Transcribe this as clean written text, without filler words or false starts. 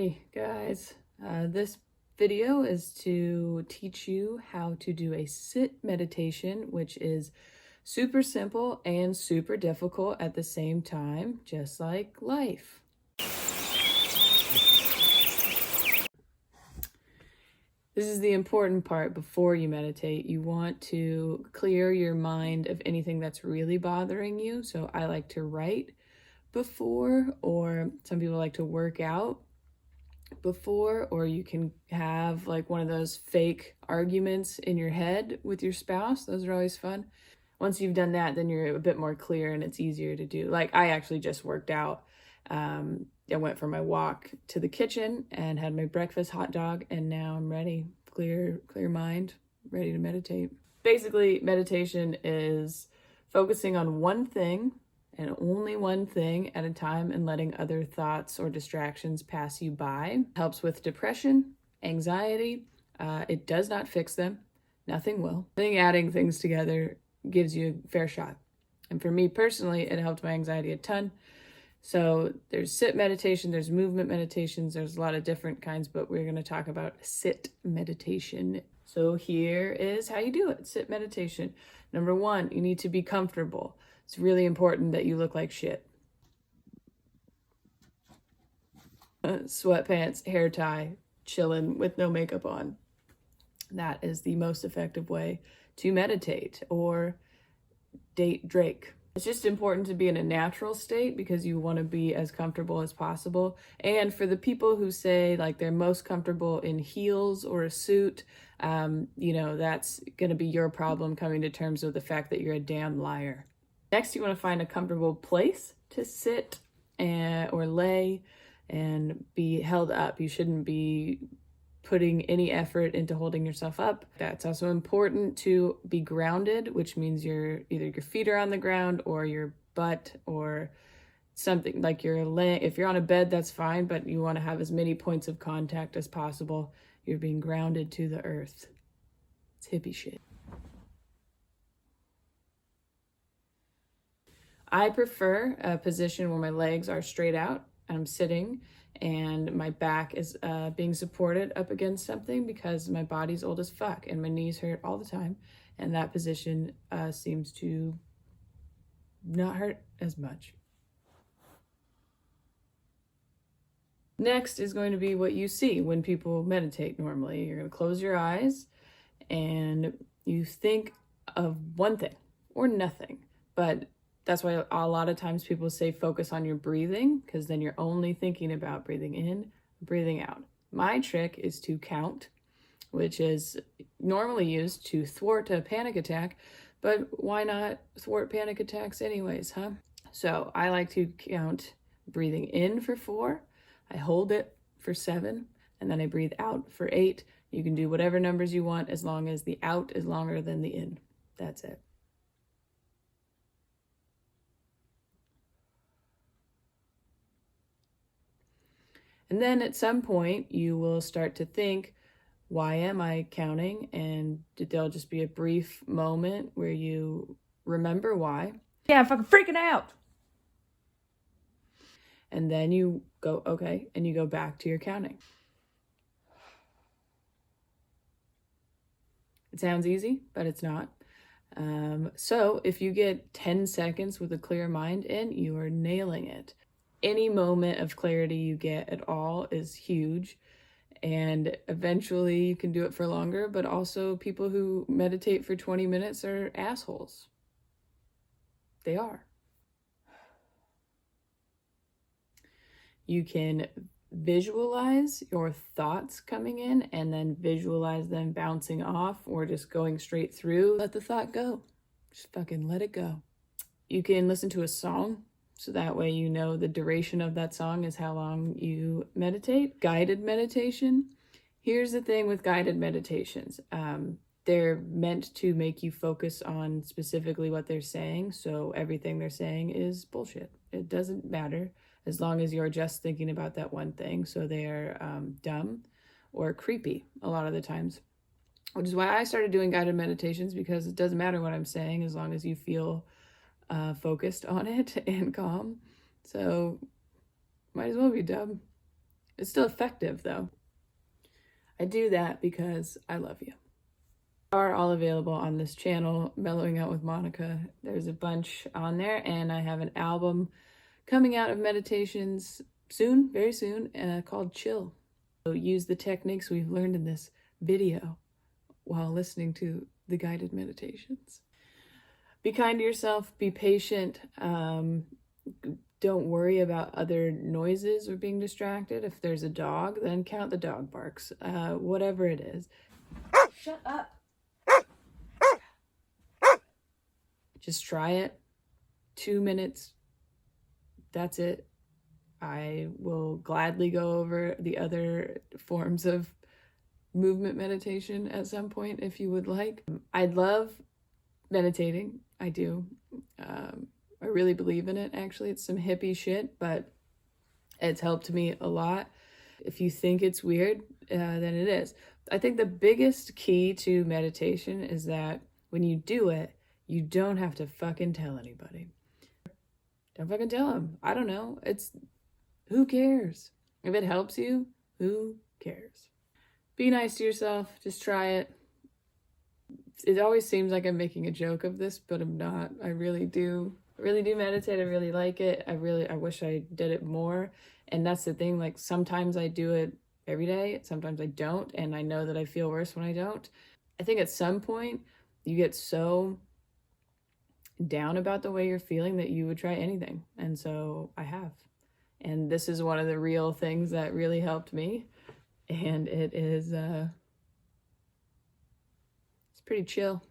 Hey guys, this video is to teach you how to do a sit meditation, which is super simple and super difficult at the same time, just like life. This is the important part before you meditate. You want to clear your mind of anything that's really bothering you. So I like to write before, or some people like to work out before, or you can have like one of those fake arguments in your head with your spouse. Those are always fun. Once you've done that, then you're a bit more clear and it's easier to do. Like I actually just worked out. I went for my walk to the kitchen and had my breakfast hot dog, and now I'm ready. Clear mind, ready to meditate. Basically, meditation is focusing on one thing and only one thing at a time and letting other thoughts or distractions pass you by. It helps with depression, anxiety. It does not fix them. Nothing will. I think adding things together gives you a fair shot. And for me personally, it helped my anxiety a ton. So there's sit meditation, there's movement meditations, there's a lot of different kinds, but we're going to talk about sit meditation. So here is how you do it. Sit meditation. Number one, you need to be comfortable. It's really important that you look like shit. Sweatpants, hair tie, chilling with no makeup on. That is the most effective way to meditate or date Drake. It's just important to be in a natural state because you want to be as comfortable as possible. And for the people who say like they're most comfortable in heels or a suit, that's going to be your problem, coming to terms with the fact that you're a damn liar. Next, you want to find a comfortable place to sit or lay and be held up. You shouldn't be putting any effort into holding yourself up. That's also important to be grounded, which means either your feet are on the ground or your butt or something like you're laying. If you're on a bed, that's fine, but you want to have as many points of contact as possible. You're being grounded to the earth. It's hippie shit. I prefer a position where my legs are straight out. I'm sitting and my back is being supported up against something because my body's old as fuck and my knees hurt all the time. And that position seems to not hurt as much. Next is going to be what you see when people meditate normally. You're going to close your eyes and you think of one thing or nothing, but that's why a lot of times people say focus on your breathing, because then you're only thinking about breathing in, breathing out. My trick is to count, which is normally used to thwart a panic attack, but why not thwart panic attacks anyways, huh? So I like to count breathing in for 4, I hold it for 7, and then I breathe out for 8. You can do whatever numbers you want as long as the out is longer than the in. That's it. And then at some point you will start to think, why am I counting? And there'll just be a brief moment where you remember why. Yeah, I'm fucking freaking out. And then you go, okay, and you go back to your counting. It sounds easy, but it's not. So if you get 10 seconds with a clear mind in, you are nailing it. Any moment of clarity you get at all is huge, and eventually you can do it for longer, but also people who meditate for 20 minutes are assholes. They are. You can visualize your thoughts coming in and then visualize them bouncing off or just going straight through. Let the thought go. Just fucking let it go. You can listen to a song, so that way you know the duration of that song is how long you meditate. Guided meditation. Here's the thing with guided meditations. They're meant to make you focus on specifically what they're saying, so everything they're saying is bullshit. It doesn't matter as long as you're just thinking about that one thing. So they're dumb or creepy a lot of the times, which is why I started doing guided meditations, because it doesn't matter what I'm saying as long as you feel focused on it and calm. So might as well be dumb. It's still effective though. I do that because I love you. Are all available on this channel, Mellowing Out with Monica. There's a bunch on there, and I have an album coming out of meditations soon, very soon, called Chill. So use the techniques we've learned in this video while listening to the guided meditations. Be kind to yourself, be patient. Don't worry about other noises or being distracted. If there's a dog, then count the dog barks. Whatever it is. Shut up. Just try it. 2 minutes. That's it. I will gladly go over the other forms of movement meditation at some point if you would like. I love meditating. I do. I really believe in it, actually. It's some hippie shit, but it's helped me a lot. If you think it's weird, then it is. I think the biggest key to meditation is that when you do it, you don't have to fucking tell anybody. Don't fucking tell them. I don't know. Who cares? If it helps you, who cares? Be nice to yourself. Just try it. It always seems like I'm making a joke of this, but I'm not. I really do meditate. I really like it. I wish I did it more. And that's the thing, like sometimes I do it every day, sometimes I don't, and I know that I feel worse when I don't. I think at some point you get so down about the way you're feeling that you would try anything. And so I have. And this is one of the real things that really helped me. And it's pretty chill.